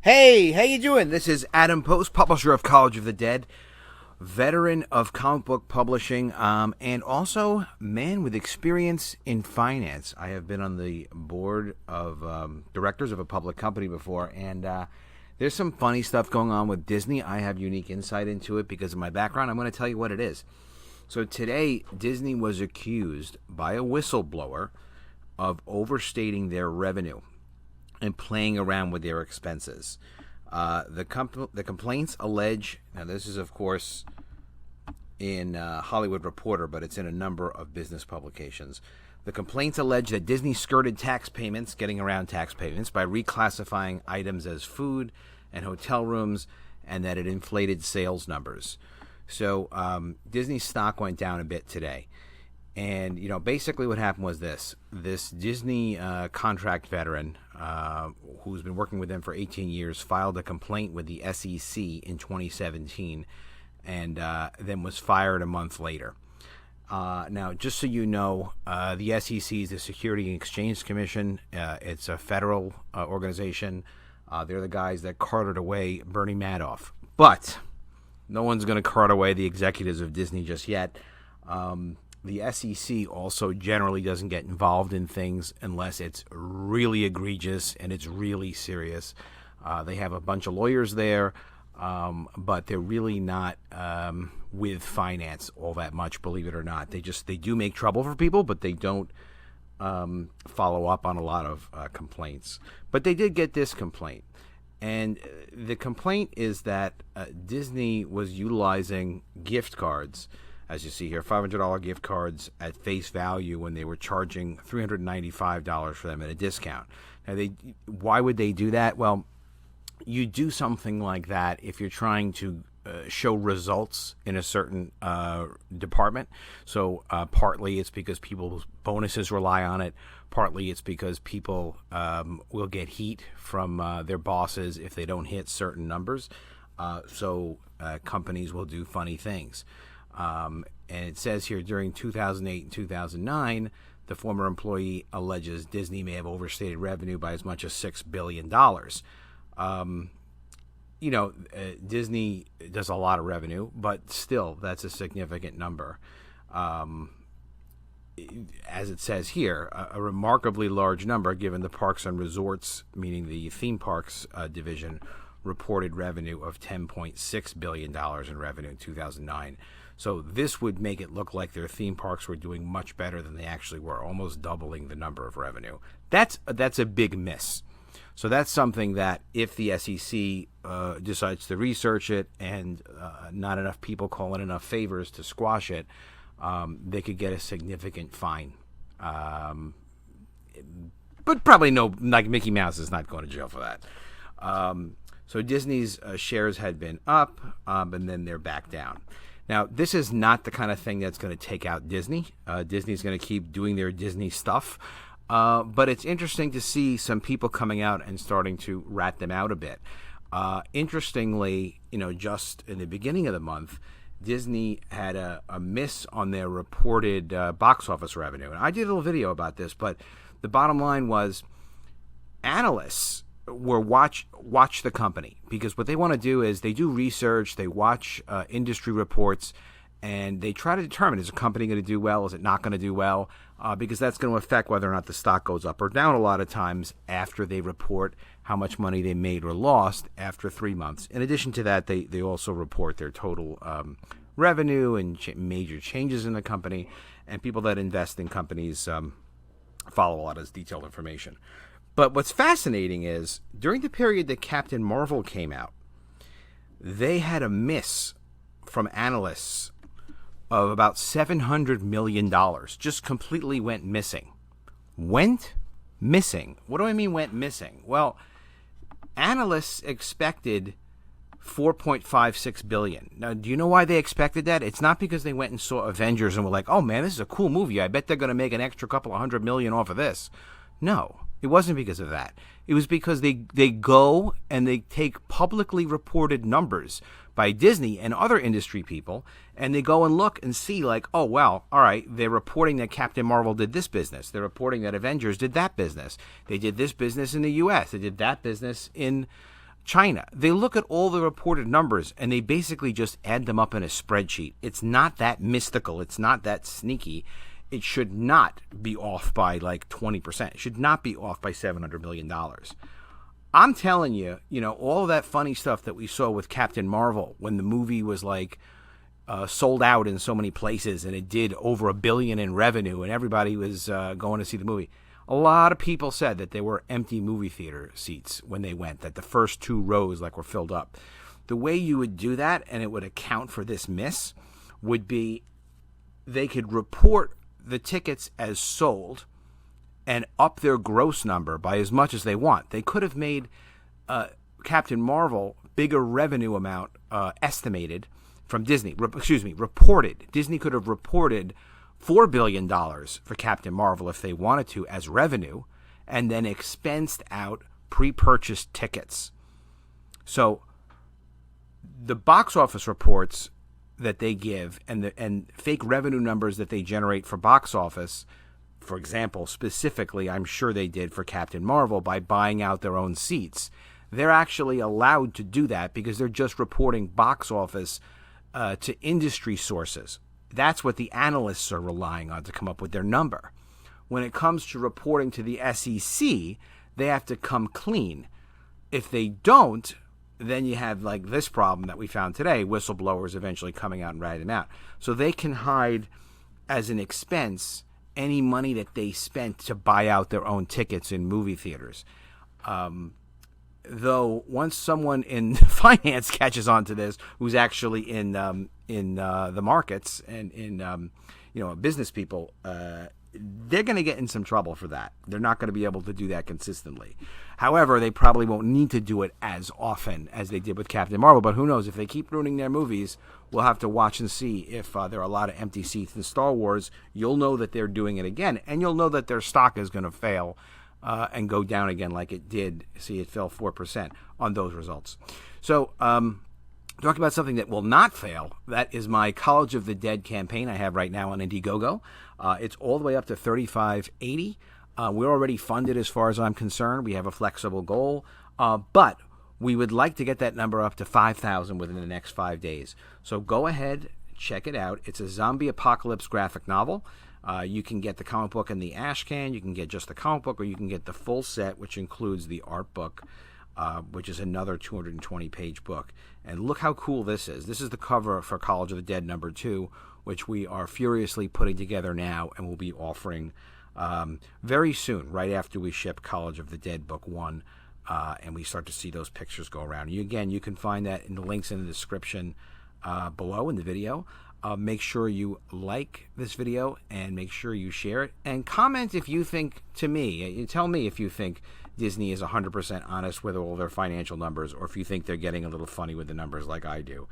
Hey, how you doing? This is Adam Post, publisher of College of the Dead, veteran of comic book publishing, and also man with experience in finance. I have been on the board of directors of a public company before, and there's some funny stuff going on with Disney. I have unique insight into it because of my background. I'm going to tell you what it is. So today, Disney was accused by a whistleblower of overstating their revenue and playing around with their expenses. The complaints allege, now this is of course in Hollywood Reporter, but it's in a number of business publications. The complaints allege that Disney skirted tax payments, getting around tax payments, by reclassifying items as food and hotel rooms, and that it inflated sales numbers. So Disney's stock went down a bit today. And, basically what happened was this Disney contract veteran who's been working with them for 18 years filed a complaint with the SEC in 2017 and then was fired a month later. Now, just so you know, the SEC is the Security and Exchange Commission. It's a federal organization. They're the guys that carted away Bernie Madoff. But no one's going to cart away the executives of Disney just yet. The SEC also generally doesn't get involved in things unless it's really egregious and it's really serious. They have a bunch of lawyers there, but they're really not with finance all that much, believe it or not. They do make trouble for people, but they don't follow up on a lot of complaints. But they did get this complaint. And the complaint is that Disney was utilizing gift cards, as you see here, $500 gift cards at face value when they were charging $395 for them at a discount. Now, why would they do that? Well, you do something like that if you're trying to show results in a certain department. So partly it's because people's bonuses rely on it. Partly it's because people will get heat from their bosses if they don't hit certain numbers. So companies will do funny things. And it says here, during 2008 and 2009, the former employee alleges Disney may have overstated revenue by as much as $6 billion. Disney does a lot of revenue, but still, that's a significant number. As it says here, a remarkably large number given the Parks and Resorts, meaning the theme parks division, reported revenue of $10.6 billion in revenue in 2009. So this would make it look like their theme parks were doing much better than they actually were, almost doubling the number of revenue. That's a big miss. So that's something that if the SEC decides to research it and not enough people call in enough favors to squash it, they could get a significant fine. But probably like Mickey Mouse is not going to jail for that. So Disney's shares had been up, and then they're back down. Now, this is not the kind of thing that's going to take out Disney. Disney's going to keep doing their Disney stuff. But it's interesting to see some people coming out and starting to rat them out a bit. Interestingly, just in the beginning of the month, Disney had a miss on their reported box office revenue. And I did a little video about this, but the bottom line was analysts were watch the company, because what they want to do is they do research, they watch industry reports, and they try to determine, is a company going to do well, is it not going to do well, because that's going to affect whether or not the stock goes up or down a lot of times after they report how much money they made or lost after 3 months. In addition to that, they also report their total revenue and major changes in the company, and people that invest in companies follow a lot of this detailed information. But what's fascinating is, during the period that Captain Marvel came out, they had a miss from analysts of about $700 million. Just completely went missing. Went missing. What do I mean went missing? Well, analysts expected $4.56 billion. Now, do you know why they expected that? It's not because they went and saw Avengers and were like, oh man, this is a cool movie. I bet they're going to make an extra couple of $100 million off of this. No. It wasn't because of that. It was because they go and they take publicly reported numbers by Disney and other industry people, and they go and look and see, like, oh, well, all right, they're reporting that Captain Marvel did this business. They're reporting that Avengers did that business. They did this business in the U.S. They did that business in China. They look at all the reported numbers and they basically just add them up in a spreadsheet. It's not that mystical. It's not that sneaky. It should not be off by like 20%. It should not be off by $700 million. I'm telling you, all that funny stuff that we saw with Captain Marvel when the movie was like sold out in so many places and it did over $1 billion in revenue and everybody was going to see the movie. A lot of people said that there were empty movie theater seats when they went, that the first 2 rows were filled up. The way you would do that, and it would account for this miss, would be they could report the tickets as sold and up their gross number by as much as they want. They could have made Captain Marvel bigger revenue amount estimated from Disney. Reported. Disney could have reported $4 billion for Captain Marvel if they wanted to as revenue, and then expensed out pre-purchased tickets. So the box office reports that they give and fake revenue numbers that they generate for box office, for example, specifically, I'm sure they did for Captain Marvel by buying out their own seats. They're actually allowed to do that because they're just reporting box office to industry sources. That's what the analysts are relying on to come up with their number. When it comes to reporting to the SEC, they have to come clean. If they don't, then you have like this problem that we found today, whistleblowers eventually coming out and ratting them out. So they can hide as an expense any money that they spent to buy out their own tickets in movie theaters. Though once someone in finance catches on to this, who's actually in the markets and in business people, they're going to get in some trouble for that. They're not going to be able to do that consistently. However, they probably won't need to do it as often as they did with Captain Marvel. But who knows? If they keep ruining their movies, we'll have to watch and see if there are a lot of empty seats in Star Wars. You'll know that they're doing it again, and you'll know that their stock is going to fail and go down again like it did. See, it fell 4% on those results. So, talking about something that will not fail, that is my College of the Dead campaign I have right now on Indiegogo. It's all the way up to $35.80. We're already funded as far as I'm concerned. We have a flexible goal, but we would like to get that number up to 5,000 within the next 5 days. So go ahead, check it out. It's a zombie apocalypse graphic novel. You can get the comic book in the ash can. You can get just the comic book, or you can get the full set, which includes the art book, which is another 220-page book. And look how cool this is. This is the cover for College of the Dead #2, which we are furiously putting together now and will be offering very soon, right after we ship College of the Dead Book 1, and we start to see those pictures go around. You can find that in the links in the description below in the video. Make sure you like this video and make sure you share it. And comment if you think, tell me if you think Disney is 100% honest with all their financial numbers, or if you think they're getting a little funny with the numbers like I do.